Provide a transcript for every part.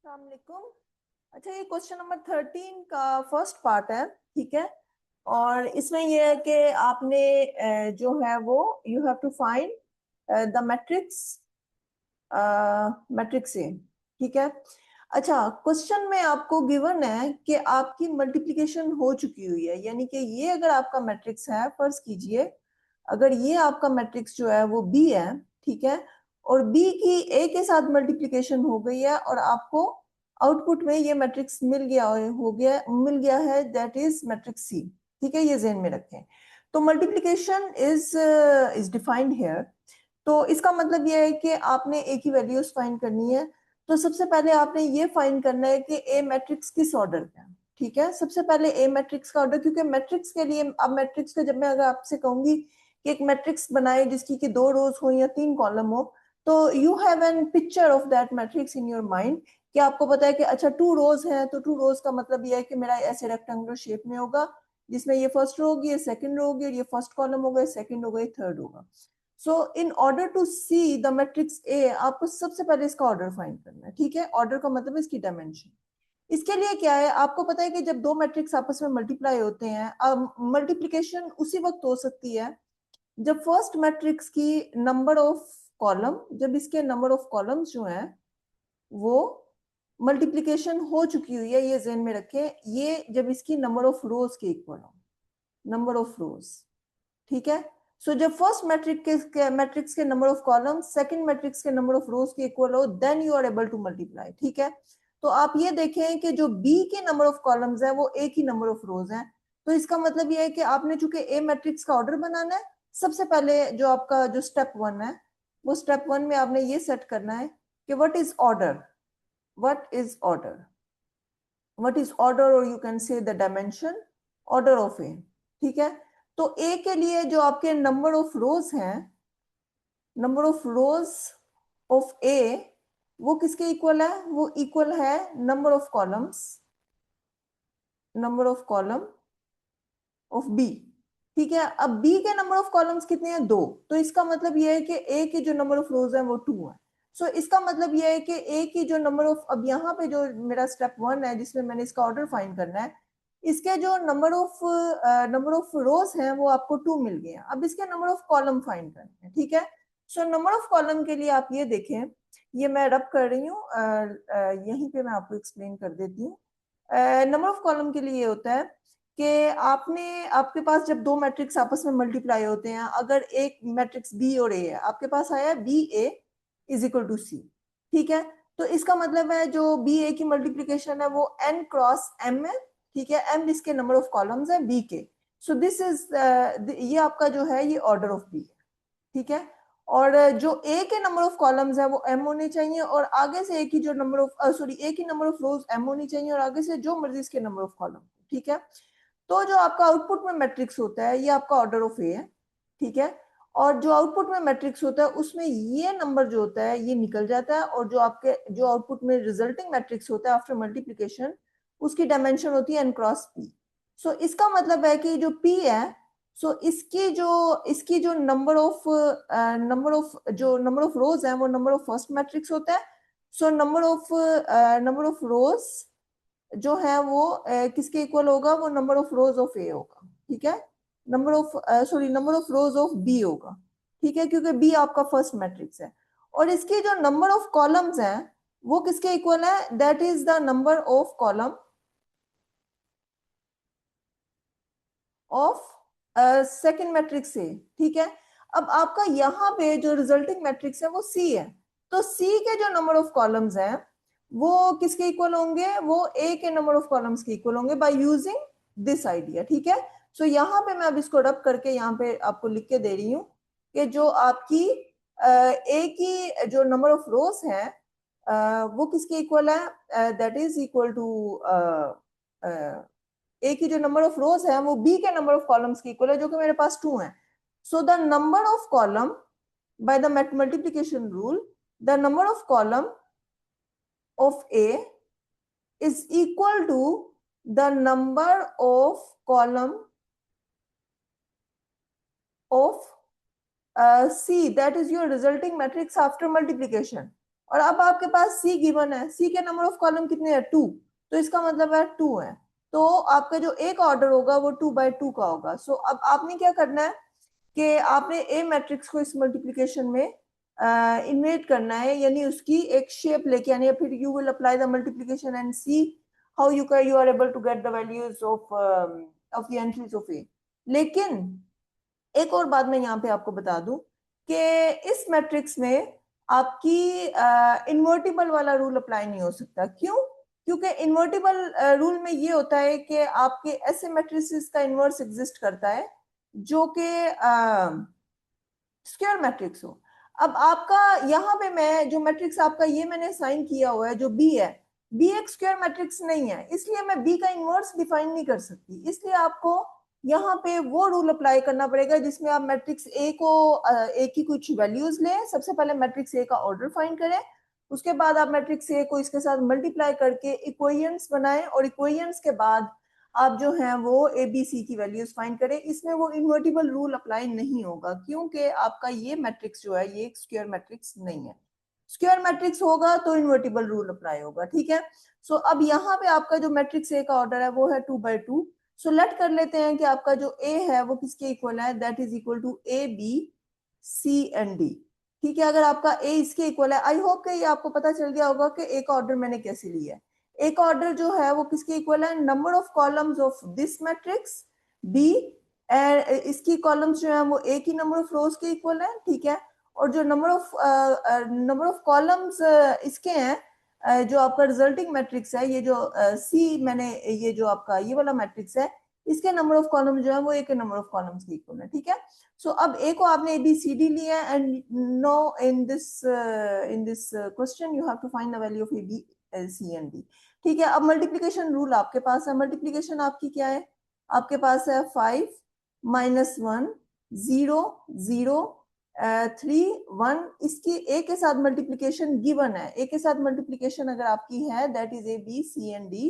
अस्सलामुअलैकुम। अच्छा, ये क्वेश्चन नंबर 13 का फर्स्ट पार्ट है, ठीक है। और इसमें ये है कि आपने जो है वो you have to find the matrix matrix A, ठीक है। अच्छा, क्वेश्चन में आपको गिवन है कि आपकी मल्टीप्लिकेशन हो चुकी हुई है, यानी कि ये अगर आपका मैट्रिक्स है, फर्ज कीजिए अगर ये आपका मैट्रिक्स जो है वो बी है, ठीक है, और बी की ए के साथ मल्टीप्लिकेशन हो गई है और आपको आउटपुट में ये मैट्रिक्स मिल गया है, दैट इज मैट्रिक्स सी, ठीक है। ये ज़हन में रखें। तो मल्टीप्लिकेशन इज डिफाइंड हियर। तो इसका मतलब ये है कि आपने ए की वैल्यूज फाइंड करनी है। तो सबसे पहले आपने ये फाइंड करना है कि ए मैट्रिक्स किस ऑर्डर का है, ठीक है। सबसे पहले ए मैट्रिक्स का ऑर्डर, क्योंकि मैट्रिक्स के लिए अब मैट्रिक्स का जब मैं अगर आपसे कहूंगी कि एक मैट्रिक्स बनाए जिसकी कि 2 रोज हो या 3 कॉलम हो, तो you have an picture of that matrix in your mind कि आपको पता है कि अच्छा 2 रोज है, तो 2 रोज का मतलब ये है कि मेरा ऐसे रेक्टेंगुलर शेप में होगा, जिसमें ये फर्स्ट रो होगी, ये सेकंड रो होगी, और ये फर्स्ट कॉलम होगा, ये सेकंड होगा, ये थर्ड होगा। So in order to see the matrix A, आपको सबसे पहले इसका ऑर्डर फाइंड करना है, ठीक है। ऑर्डर का मतलब इसकी डायमेंशन। इसके लिए क्या है, आपको पता है कि जब दो मैट्रिक्स आपस में मल्टीप्लाई होते हैं, अब मल्टीप्लिकेशन उसी वक्त हो सकती है जब फर्स्ट मैट्रिक्स की नंबर ऑफ कॉलम, जब इसके नंबर ऑफ कॉलम्स जो हैं वो मल्टीप्लिकेशन हो चुकी हुई है, ये ज़हन में रखें। ये जब इसकी नंबर ऑफ रोज के इक्वल हो, नंबर ऑफ रोज, ठीक है। सो जब फर्स्ट मैट्रिक्स के number of column second matrix के नंबर ऑफ रोज के इक्वल हो, then you are able to multiply, ठीक है। तो आप ये देखें कि जो बी के नंबर ऑफ कॉलम्स हैं वो ए की नंबर ऑफ रोज हैं। तो इसका मतलब ये है कि आपने चूंकि ए मैट्रिक्स का ऑर्डर बनाना है, सबसे पहले जो आपका जो स्टेप 1 है, वो स्टेप 1 में आपने ये सेट करना है कि what is order, what is order, what is order, और you can say the dimension order of A, ठीक है। तो ए के लिए जो आपके नंबर ऑफ रोज हैं, number of rows of A, वो किसके इक्वल है, वो इक्वल है number of columns, number of column of B, ठीक है। अब बी के नंबर ऑफ कॉलम्स कितने हैं, 2। तो इसका मतलब ये है कि ए की जो नंबर ऑफ रोज है वो 2 है। सो इसका मतलब ये है कि ए की जो नंबर ऑफ, अब यहाँ पे जो मेरा स्टेप 1 है जिसमें मैंने इसका ऑर्डर फाइंड करना है, इसके जो नंबर ऑफ रोज हैं वो आपको 2 मिल गए हैं। अब इसके नंबर ऑफ कॉलम फाइंड करने हैं, ठीक है। सो नंबर ऑफ कॉलम के लिए आप ये देखें, ये मैं रब कर रही हूँ, यहीं पे मैं आपको एक्सप्लेन कर देती हूँ। नंबर ऑफ कॉलम के लिए ये होता है कि आपके पास जब दो मैट्रिक्स आपस में मल्टीप्लाई होते हैं, अगर एक मैट्रिक्स बी और ए है, आपके पास आया B A is equal to C, ठीक है। तो इसका मतलब है जो बी ए की मल्टीप्लीकेशन है वो n क्रॉस m है, ठीक है। m इसके नंबर ऑफ कॉलम्स है बी के। सो दिस इज ये आपका जो है ये ऑर्डर ऑफ बी है, ठीक है। और जो ए के नंबर ऑफ कॉलम्स है वो m होने चाहिए, और आगे से ए की जो नंबर ऑफ ए की नंबर ऑफ रोज m होनी चाहिए, और आगे से जो मर्जी इसके नंबर ऑफ कॉलम, ठीक है। तो जो आपका आउटपुट में मैट्रिक्स होता है ये आपका ऑर्डर ऑफ ए है, ठीक है। और जो आउटपुट में मैट्रिक्स होता है उसमें ये नंबर जो होता है ये निकल जाता है, और जो आउटपुट में रिजल्टिंग मैट्रिक्स होता है आफ्टर मल्टीप्लिकेशन, उसकी डायमेंशन होती है n क्रॉस पी। सो इसका मतलब है कि जो p है, सो इसकी जो नंबर ऑफ रोज है वो नंबर ऑफ फर्स्ट मैट्रिक्स होता है। सो नंबर ऑफ रोज जो है वो किसके इक्वल होगा, वो number of rows of A होगा, ठीक है। Number of rows of B होगा, ठीक है, क्योंकि बी आपका फर्स्ट मैट्रिक्स है। और इसकी जो नंबर ऑफ कॉलम्स हैं वो किसके इक्वल है, that is the number of column of second matrix से, ठीक है। अब आपका यहाँ पे जो रिजल्टिंग मैट्रिक्स है वो सी है, तो सी के जो नंबर ऑफ कॉलम्स हैं वो किसके इक्वल होंगे, वो ए के नंबर ऑफ कॉलम्स के इक्वल होंगे बाय यूजिंग दिस आइडिया, ठीक है। सो यहाँ पे मैं अब इसको रब करके यहाँ पे आपको लिख के दे रही हूँ कि जो आपकी ए की जो नंबर ऑफ रोज है वो किसके इक्वल है, दैट इज इक्वल टू ए की जो नंबर ऑफ रोज है वो बी के नंबर ऑफ कॉलम्स की इक्वल है, जो कि मेरे पास 2 है। So the number of column by the multiplication rule, the number of column of A is equal to the number of column of C, that is your resulting matrix after multiplication. और अब आपके पास सी given है, सी के number of column कितने हैं 2, तो इसका मतलब है 2 है, तो आपका जो एक ऑर्डर होगा वो 2/2 का होगा। सो अब आपने क्या करना है कि आपने ए मैट्रिक्स को इस मल्टीप्लिकेशन में इन्वेट करना है, यानी उसकी एक शेप लेके आनी है, फिर you will apply the multiplication and see how you are able to get the values of the entries of A. लेकिन एक और बात मैं यहाँ पे आपको बता दूं कि इस मैट्रिक्स में आपकी इन्वर्टिबल वाला रूल अप्लाई नहीं हो सकता। क्यों? क्योंकि इन्वर्टिबल रूल में ये होता है कि आपके ऐसे मैट्रिसेस का इन्वर्स एग्जिस्ट करता है जो कि स्क्वायर मैट्रिक्स हो। अब आपका यहाँ पे मैं जो मैट्रिक्स आपका ये मैंने साइन किया हुआ है जो बी है, बी एक स्क्वायर मैट्रिक्स नहीं है, इसलिए मैं बी का इन्वर्स डिफाइन नहीं कर सकती। इसलिए आपको यहाँ पे वो रूल अप्लाई करना पड़ेगा जिसमें आप मैट्रिक्स ए को ए की कुछ वैल्यूज लें। सबसे पहले मैट्रिक्स ए का ऑर्डर फाइंड करें, उसके बाद आप मैट्रिक्स ए को इसके साथ मल्टीप्लाई करके इक्वेशंस बनाएं, और इक्वेशंस के बाद आप जो है वो ए बी सी की वैल्यूज फाइंड करें। इसमें वो इन्वर्टिबल रूल अप्लाई नहीं होगा क्योंकि आपका ये मैट्रिक्स जो है ये एक स्क्वायर मैट्रिक्स नहीं है। स्क्वायर मैट्रिक्स होगा तो इन्वर्टिबल रूल अप्लाई होगा, ठीक है। सो अब यहाँ पे आपका जो मैट्रिक्स ए का ऑर्डर है वो है 2/2। सो लेट कर लेते हैं कि आपका जो ए है वो किसके इक्वल है, that is equal to A B C and D, ठीक है। अगर आपका ए इसके इक्वल है, आई होप कि ये आपको पता चल गया होगा कि ए का ऑर्डर मैंने कैसे लिया है। एक ऑर्डर जो है वो किसके इक्वल है, number of columns of this matrix B, इसकी कॉलम्स जो है वो ए की नंबर ऑफ रोज के इक्वल है, ठीक है। और जो नंबर ऑफ कॉलम्स इसके हैं जो आपका रिजल्टिंग मैट्रिक्स है, ये जो सी मैंने ये जो आपका ये वाला मैट्रिक्स है, इसके नंबर ऑफ कॉलम जो है वो ए के नंबर ऑफ कॉलम्स के इक्वल है, ठीक है। सो अब ए को आपने ए बी सी डी लिया है, and know in this question you have to find the value of A B C and D, ठीक है। अब मल्टीप्लीकेशन रूल आपके पास है, मल्टीप्लीकेशन आपकी क्या है, आपके पास है 5 - 1 0 0 3 1, इसकी ए के साथ मल्टीप्लीकेशन गिवन है, ए के साथ मल्टीप्लीकेशन अगर आपकी है that is A B C and D,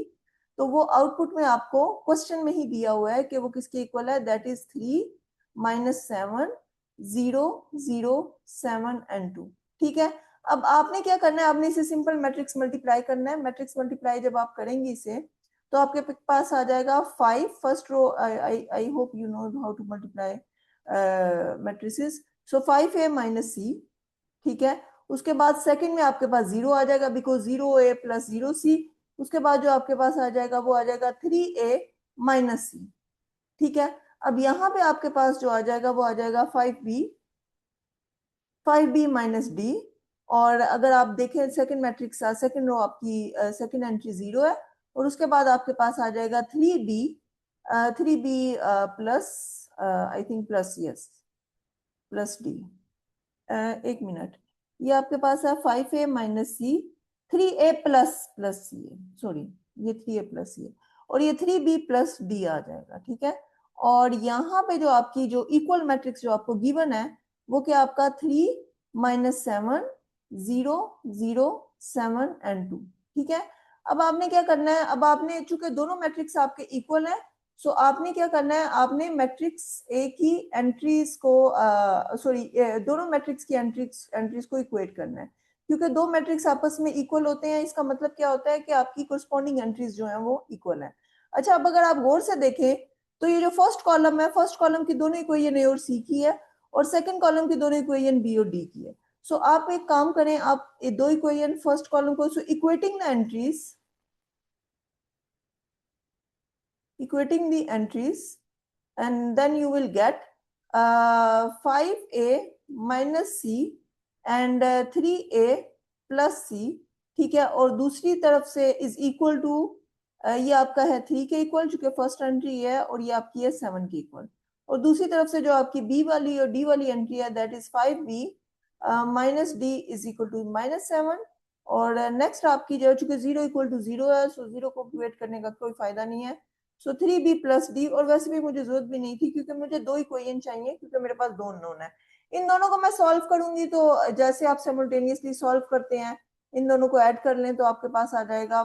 तो वो आउटपुट में आपको क्वेश्चन में ही दिया हुआ है कि वो किसके इक्वल है, दैट इज 3 - 7 0 0 7 एंड 2, ठीक है। अब आपने क्या करना है, आपने इसे सिंपल मैट्रिक्स मल्टीप्लाई करना है। मैट्रिक्स मल्टीप्लाई जब आप करेंगे इसे तो आपके पास आ जाएगा 5 first row, I hope you know how to multiply matrices. So 5a - c, ठीक है। उसके बाद सेकंड में आपके पास 0 आ जाएगा बिकॉज 0a + 0c। उसके बाद जो आपके पास आ जाएगा वो आ जाएगा 3a - c, ठीक है। अब यहाँ पे आपके पास जो आ जाएगा वो आ जाएगा 5b - d, और अगर आप देखें सेकंड मैट्रिक्स सेकंड रो आपकी सेकंड एंट्री 0 है, और उसके बाद आपके पास आ जाएगा 3b plus I think plus yes plus D, एक मिनट, ये आपके पास है 5a - c 3a प्लस सी है, सॉरी ये 3a प्लस सी है, और ये 3b प्लस डी आ जाएगा, ठीक है। और यहाँ पे जो आपकी जो इक्वल मैट्रिक्स जो आपको गिवन है वो क्या आपका 3 - 7 0 0 7 एंड 2, ठीक है। अब आपने क्या करना है, अब आपने चूंकि दोनों मैट्रिक्स आपके इक्वल है, सो आपने क्या करना है, आपने मैट्रिक्स ए की एंट्रीज को सॉरी दोनों मैट्रिक्स की एंट्रीज को इक्वेट करना है, क्योंकि दो मैट्रिक्स आपस में इक्वल होते हैं। इसका मतलब क्या होता है कि आपकी कोरस्पॉन्डिंग एंट्रीज जो है वो इक्वल है। अच्छा, अब अगर आप गौर से देखें तो ये जो फर्स्ट कॉलम है, फर्स्ट कॉलम की दोनों इक्वेशन ए और सी की है, और सेकंड कॉलम की दोनों इक्वेशन बी और डी की है। सो आप एक काम करें, आप ये दो इक्वेशन फर्स्ट कॉलम को equating the entries, equating the entries, and then you will get 5a - c and 3a plus c, ठीक है। और दूसरी तरफ से इज इक्वल टू ये आपका है 3 के इक्वल, चूंकि फर्स्ट एंट्री है, और ये आपकी है 7 के इक्वल। और दूसरी तरफ से जो आपकी b वाली और d वाली एंट्री है that is 5b - d is equal to -7। और नेक्स्ट आपकी जो चूंकि 0 इक्वल टू 0 है, सो 0 को इक्वेट करने का कोई फायदा नहीं है। सो 3b प्लस डी, और वैसे भी मुझे जरूरत भी नहीं थी क्योंकि मुझे दो इक्वेशन चाहिए, क्योंकि मेरे पास दो नोन है। इन दोनों को मैं सॉल्व करूंगी तो जैसे आप साइमल्टेनियसली सॉल्व करते हैं, इन दोनों को ऐड कर लें तो आपके पास आ जाएगा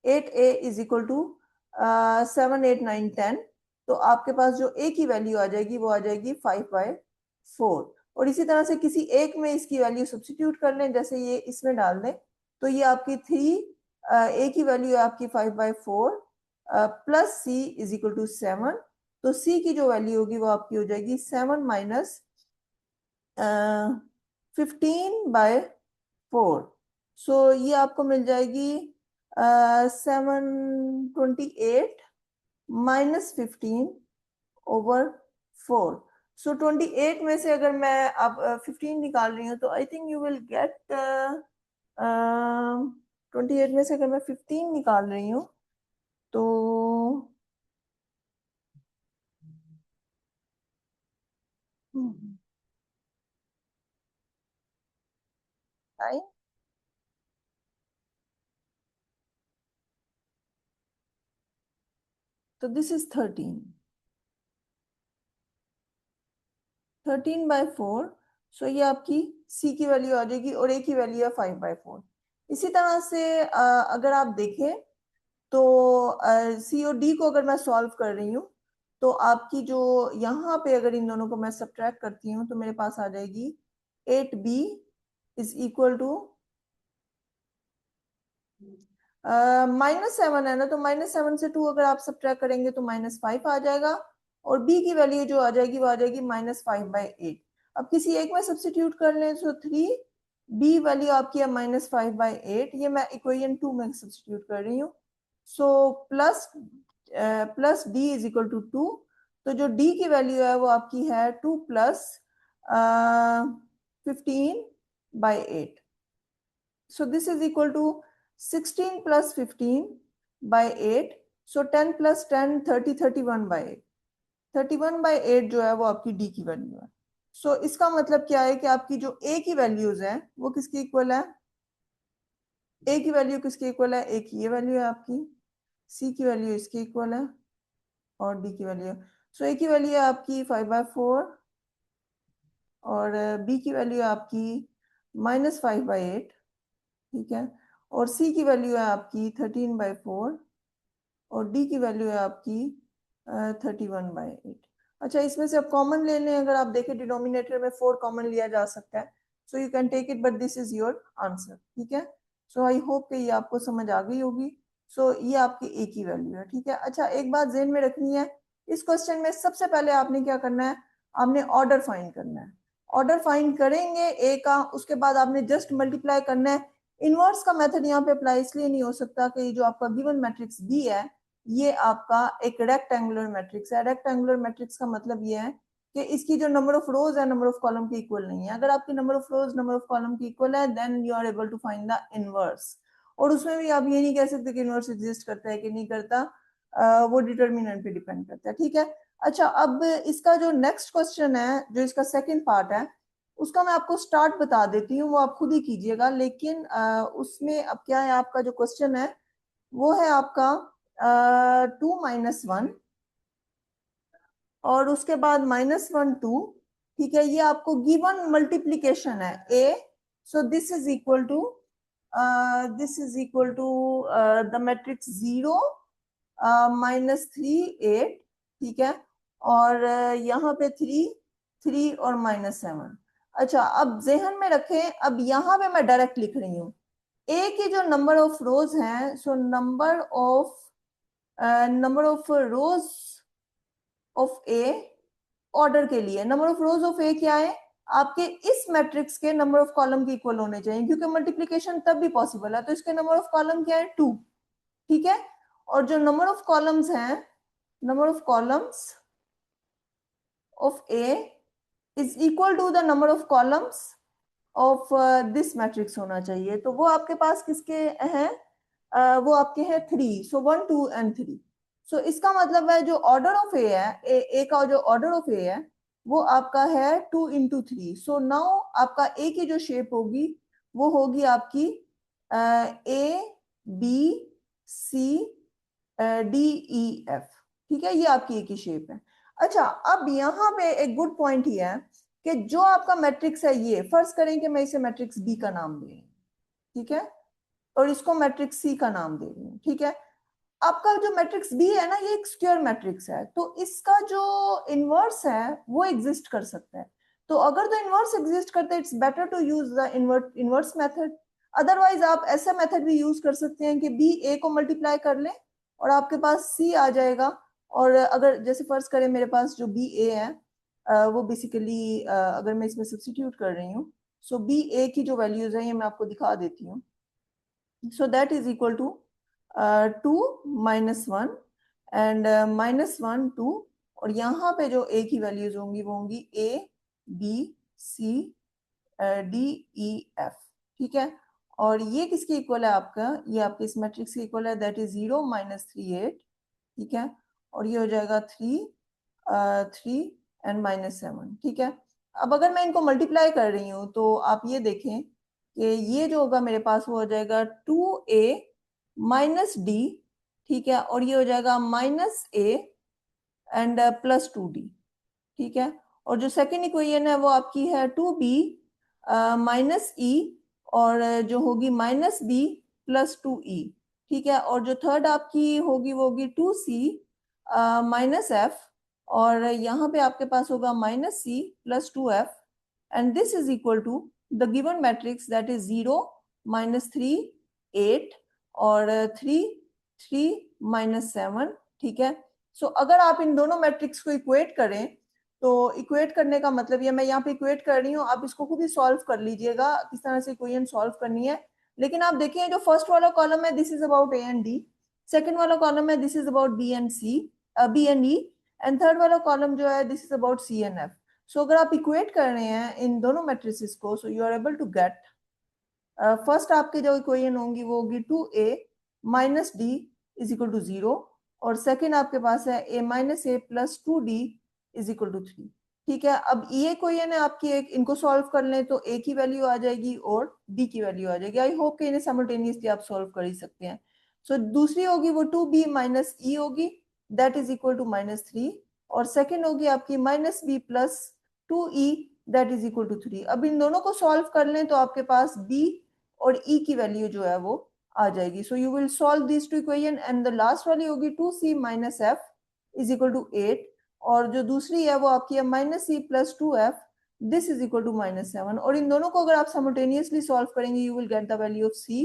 8a इज इक्वल टू 7 8 9 10। तो आपके पास जो a की वैल्यू आ जाएगी वो आ जाएगी 5/4, और इसी तरह से किसी एक में इसकी वैल्यू सब्स्टिट्यूट कर लें, जैसे ये इसमें डाल दें, तो ये आपकी 3, ए की वैल्यू है आपकी 5/4 plus C is equal to 7। तो सी की जो वैल्यू होगी वो आपकी हो जाएगी 7 माइनस 15/4। सो ये आपको मिल जाएगी 728 माइनस 15/4। सो 28 में से अगर मैं अब 15 निकाल रही हूँ तो I think you will gate 28 में से अगर मैं 15 निकाल रही हूँ तो आई, तो दिस इज 13/4। सो ये आपकी सी की वैल्यू आ जाएगी और ए की वैल्यू है 5/4। इसी तरह से अगर आप देखें तो सी और डी को अगर मैं सॉल्व कर रही हूँ तो आपकी जो यहाँ पे अगर इन दोनों को मैं सब्ट्रैक्ट करती हूँ तो मेरे पास आ जाएगी 8b इज इक्वल टू -7 है ना, तो -7 से 2 अगर आप सब्ट्रैक्ट करेंगे तो -5 आ जाएगा और b की वैल्यू जो आ जाएगी वो आ जाएगी -5/8। अब किसी एक में सब्स्टिट्यूट कर लें तो 3, b वैल्यू आपकी है -5/8, ये मैं इक्वेशन 2 में सब्स्टिट्यूट कर रही हूँ। So plus d is equal to 2, तो जो d की वैल्यू है वो आपकी है 2 plus 15/8। So this is equal to 16 plus 15/8. So 10 plus 10 30 31/8। 31/8 जो है वो आपकी डी की वैल्यू है। सो इसका मतलब क्या है कि आपकी जो ए की वैल्यूज है वो किसके इक्वल है, ए की वैल्यू किसके इक्वल है, ए की ये वैल्यू है आपकी, सी की वैल्यू इसके इक्वल है और डी की वैल्यू। सो ए की वैल्यू है आपकी 5/4 और बी की वैल्यू है आपकी -5/8, ठीक है, और सी की वैल्यू है आपकी 13/4 और डी की वैल्यू है आपकी 31/8। अच्छा, इसमें से अब कॉमन ले लें, अगर आप देखें डिनोमिनेटर में 4 कॉमन लिया जा सकता है, so you can take it but this is your answer, ठीक है। सो आई होप कि ये आपको समझ आ गई होगी। सो ये आपकी ए की वैल्यू है, ठीक है। अच्छा, एक बात ध्यान में रखनी है, इस क्वेश्चन में सबसे पहले आपने क्या करना है, आपने ऑर्डर फाइंड करना है। ऑर्डर फाइंड करेंगे ए का, उसके बाद आपने जस्ट मल्टीप्लाई करना है। इनवर्स का मेथड यहाँ पे अप्लाई इसलिए नहीं हो सकता कि जो आपका गिवन मैट्रिक्स बी है ये आपका एक रेक्टेंगुलर मैट्रिक्स है। रेक्टेंगुलर मैट्रिक्स का मतलब ये है कि इसकी जो नंबर ऑफ रोज है नंबर ऑफ कॉलम के इक्वल नहीं है। अगर आपकी number of rows number of column की इक्वल है then you are able to find the inverse. और उसमें भी आप ये नहीं कह सकते कि इनवर्स एग्जिस्ट करता है कि नहीं करता, वो डिटर्मिनेंट पे डिपेंड करता है, ठीक है। अच्छा, अब इसका जो नेक्स्ट क्वेश्चन है, जो इसका सेकंड पार्ट है, उसका मैं आपको स्टार्ट बता देती हूँ, वो आप खुद ही कीजिएगा। लेकिन उसमें अब क्या है, आपका जो क्वेश्चन है वो है आपका 2 - 1 और उसके बाद -1 2, ठीक है। ये आपको गिवन मल्टीप्लीकेशन है A, so this is equal to the matrix 0 -3 8, ठीक है, और यहाँ पे 3 3 और -7। अच्छा, अब जहन में रखें, अब यहाँ पे मैं डायरेक्ट लिख रही हूँ ए की जो नंबर ऑफ रोज हैं, so number of rows of A order के लिए नंबर ऑफ रोज ऑफ ए क्या है, आपके इस मैट्रिक्स के नंबर ऑफ कॉलम के इक्वल होने चाहिए, क्योंकि मल्टीप्लीकेशन तब भी पॉसिबल है। तो इसके नंबर ऑफ कॉलम क्या है, 2, ठीक है। और जो नंबर ऑफ कॉलम्स हैं, number of columns of A is equal to the number of columns of this matrix होना चाहिए। तो वो आपके पास किसके हैं, वो आपके हैं 3, सो 1 2 and 3। सो इसका मतलब है जो ऑर्डर ऑफ ए है, ए का जो ऑर्डर ऑफ ए है वो आपका है 2 into 3। सो नाउ आपका ए की जो शेप होगी वो होगी आपकी A B C D E F, ठीक है, ये आपकी ए की शेप है। अच्छा, अब यहाँ पे एक गुड पॉइंट ही है कि जो आपका मैट्रिक्स है, ये फर्ज करें कि मैं इसे मैट्रिक्स बी का नाम दे रही हूँ, ठीक है, और इसको मैट्रिक्स सी का नाम दे रही हूँ, ठीक है। आपका जो मैट्रिक्स बी है ना, ये एक स्क्वायर मैट्रिक्स है, तो इसका जो इनवर्स है वो एग्जिस्ट कर सकता है। तो अगर तो इनवर्स एग्जिस्ट करता है, it's better to use the inverse method. Otherwise आप ऐसा मेथड भी यूज कर सकते हैं कि बी ए को मल्टीप्लाई कर लें और आपके पास सी आ जाएगा। और अगर जैसे फर्ज करें मेरे पास जो बी ए है वो बेसिकली अगर मैं इसमें सब्स्टिट्यूट कर रही हूँ, सो बी ए की जो वैल्यूज है ये मैं आपको दिखा देती हूँ। So that is equal to 2 -1 and -1 2, और यहाँ पे जो ए की वैल्यूज होंगी वो होंगी A B C D E F. ठीक है, और ये किसके इक्वल है आपका, ये आपके इस मैट्रिक्स के इक्वल है, दैट इज 0 -3 8। ठीक है, और ये हो जाएगा 3 3 एंड -7। ठीक है, अब अगर मैं इनको मल्टीप्लाई कर रही हूँ तो आप ये देखें कि ये जो होगा मेरे पास वो हो जाएगा 2a -d। ठीक है, और ये हो जाएगा -a एंड +2d। ठीक है, और जो सेकेंड इक्वेशन है वो आपकी है 2b -e और जो होगी -b +2e। ठीक है, और जो थर्ड आपकी होगी वो होगी 2c -f, और यहाँ पे आपके पास होगा -c +2f, and this is equal to the given matrix that is 0 -3 8 और 3 3 -7। ठीक है, सो अगर आप इन दोनों मैट्रिक्स को इक्वेट करें, तो इक्वेट करने का मतलब ये मैं यहाँ पे इक्वेट कर रही हूँ, आप इसको खुद ही सॉल्व कर लीजिएगा किस तरह से इक्वेशन सॉल्व करनी है। लेकिन आप देखिए जो फर्स्ट वाला कॉलम है this is about A and D, second वाला कॉलम है this is about B and C B and E, and third वाला कॉलम जो है this is about C and F. So अगर आप इक्वेट कर रहे हैं इन दोनों मैट्रिसेस को, so you are able to get first आपकी जो इक्वेशन होंगी वो होगी 2a -d is equal to 0, और सेकेंड आपके पास है a -a +2d is equal to 3। ठीक है, अब ये इक्वेशन है आपकी एक, इनको सॉल्व कर लें तो a की वैल्यू आ जाएगी और d की वैल्यू आ जाएगी। आई होप कि इन्हें साइमल्टेनियसली आप सॉल्व कर ही सकते हैं। सो दूसरी होगी वो 2b -e होगी, दैट इज इक्वल टू -3, और सेकेंड होगी आपकी -b +2e that is equal to 3। अब इन दोनों को सॉल्व कर लें तो आपके पास b और e की वैल्यू जो है वो आ जाएगी। So you will solve this two equation, and the last वाली होगी 2c -f is equal to 8, और जो दूसरी है वो आपकी है -c +2f this is equal to -7, और इन दोनों को अगर आप साइमल्टेनियसली सॉल्व करेंगे you will get the value of c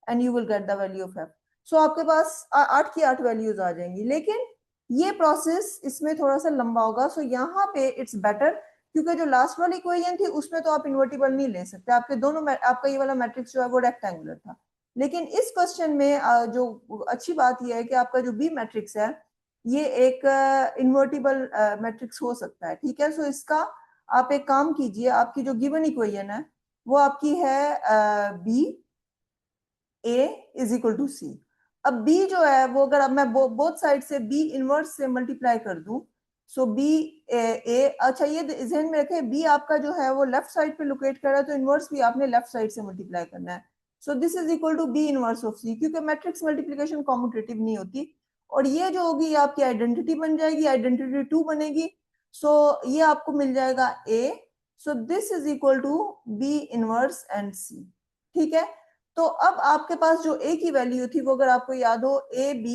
and you will get the value of f। So आपके पास 8 की 8 वैल्यूज आ जाएंगी, लेकिन ये प्रोसेस इसमें थोड़ा सा लंबा होगा। सो यहाँ पे इट्स बेटर, क्योंकि जो लास्ट वाली इक्वेशन थी उसमें तो आप इन्वर्टिबल नहीं ले सकते, आपके दोनों आपका ये वाला मैट्रिक्स जो है वो रेक्टेंगुलर था। लेकिन इस क्वेश्चन में जो अच्छी बात यह है कि आपका जो बी मैट्रिक्स है ये एक इन्वर्टिबल मैट्रिक्स हो सकता है। ठीक है, सो इसका आप एक काम कीजिए, आपकी जो गिवन इक्वेशन है वो आपकी है B A is equal to C. अब b जो है वो अगर अब मैं बोथ साइड से b इनवर्स से मल्टीप्लाई कर दूं, सो b ए, अच्छा ये ध्यान में रखें b आपका जो है वो लेफ्ट साइड पे लोकेट कर रहा है, तो इनवर्स भी आपने लेफ्ट साइड से मल्टीप्लाई करना है। So this is equal to b inverse of c, क्योंकि मैट्रिक्स मल्टीप्लिकेशन कॉम्यूटेटिव नहीं होती, और ये जो होगी ये आपकी आइडेंटिटी बन जाएगी, आइडेंटिटी 2 बनेगी। सो ये आपको मिल जाएगा a, so this is equal to b inverse and c। ठीक है, तो अब आपके पास जो a की वैल्यू थी वो अगर आपको याद हो a b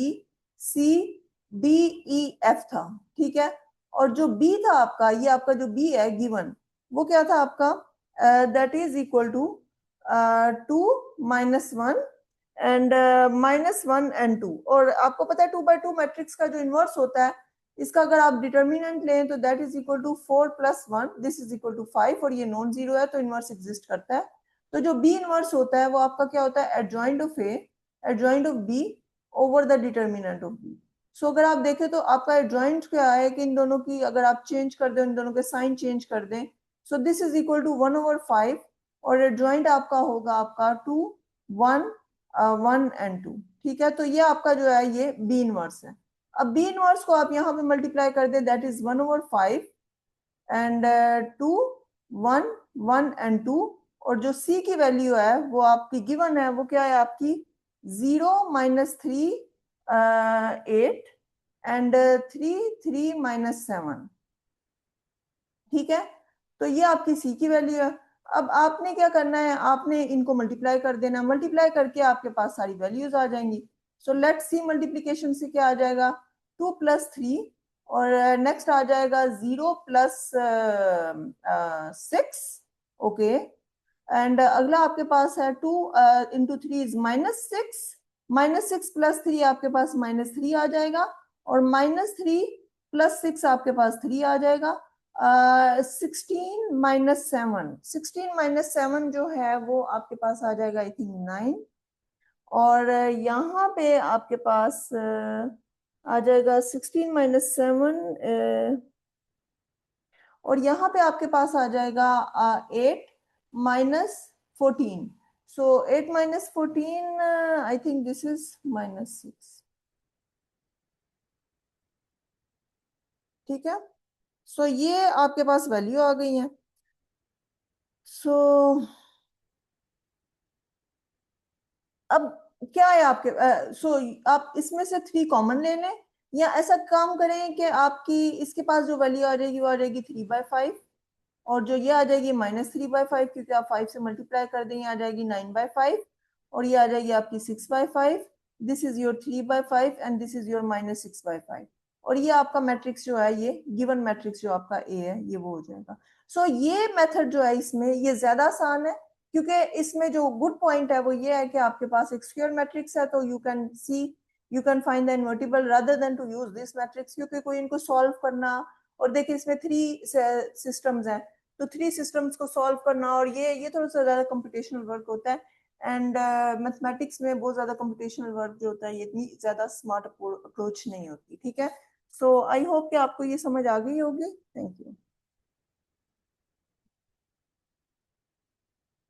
c d e f था। ठीक है, और जो b था आपका, ये आपका जो b है गिवन, वो क्या था आपका, that is equal to 2 -1 and -1 and 2, और आपको पता है 2/2 मैट्रिक्स का जो इनवर्स होता है इसका अगर आप डिटर्मिनेंट लें तो that is equal to 4 + 1 this is equal to 5, और ये नॉन जीरो है तो इनवर्स एग्जिस्ट करता है। तो जो बी इनवर्स होता है वो आपका क्या होता है, adjoint of A adjoint of B over the determinant of B. So अगर आप देखें तो आपका एडजॉइंट क्या है कि इन दोनों की अगर आप चेंज कर दें, इन दोनों के साइन चेंज कर दें, so this is equal to 1/5, और एडजॉइंट आपका होगा आपका 2 1 1 एंड 2। ठीक है, तो ये आपका जो है ये बी इनवर्स है। अब बी इनवर्स को आप यहाँ पे मल्टीप्लाई कर दें, दैट इज 1/5 एंड 2 1 1 एंड 2, और जो c की वैल्यू है वो आपकी गिवन है वो क्या है आपकी 0 -3 8 एंड 3 3 -7। ठीक है, तो ये आपकी c की वैल्यू है। अब आपने क्या करना है, आपने इनको मल्टीप्लाई कर देना, मल्टीप्लाई करके आपके पास सारी वैल्यूज आ जाएंगी। सो लेट्स सी मल्टीप्लिकेशन से क्या आ जाएगा, 2 + 3 और नेक्स्ट आ जाएगा 0 प्लस 6, ओके। एंड अगला आपके पास है 2 इंटू 3 इज -6, -6 प्लस 3 आपके पास -3 आ जाएगा, और -3 प्लस 6 आपके पास 3 आ जाएगा। 16 - 7 जो है वो आपके पास आ जाएगा आई थिंक 9, और यहाँ पे आपके पास आ जाएगा 16 - 7, और यहाँ पे आपके पास आ जाएगा 8 - 14। सो 8 - 14, आई थिंक दिस इज -6, ठीक है। सो ये आपके पास वैल्यू आ गई है। सो अब क्या है आपके आप इसमें से 3 कॉमन ले लें, या ऐसा काम करें कि आपकी इसके पास जो वैल्यू आ जाएगी वो आ जाएगी 3/5, और जो ये आ जाएगी -3/5, क्योंकि आप 5 से मल्टीप्लाई कर दें, आ जाएगी 9/5, और ये आ जाएगी आपकी 6/5। This is your 3/5 and this is your -6/5, और ये आपका मैट्रिक्स जो है, ये गिवन मैट्रिक्स जो आपका ए है, ये वो हो जाएगा। सो ये मेथड जो है इसमें ये ज्यादा आसान है, क्योंकि इसमें जो गुड पॉइंट है वो ये है कि आपके पास एक स्क्वायर मैट्रिक्स है, तो you can find the invertible rather than to use this matrix, क्योंकि कोई इनको सॉल्व करना, और देखिए इसमें 3 सिस्टम्स हैं, तो 3 सिस्टम्स को सॉल्व करना, और ये थोड़ा सा ज्यादा कंप्यूटेशनल वर्क होता है, एंड मैथमेटिक्स में बहुत ज्यादा कंप्यूटेशनल वर्क जो होता है ये इतनी ज्यादा स्मार्ट अप्रोच नहीं होती, ठीक है। सो आई होप कि आपको ये समझ आ गई होगी। Thank you.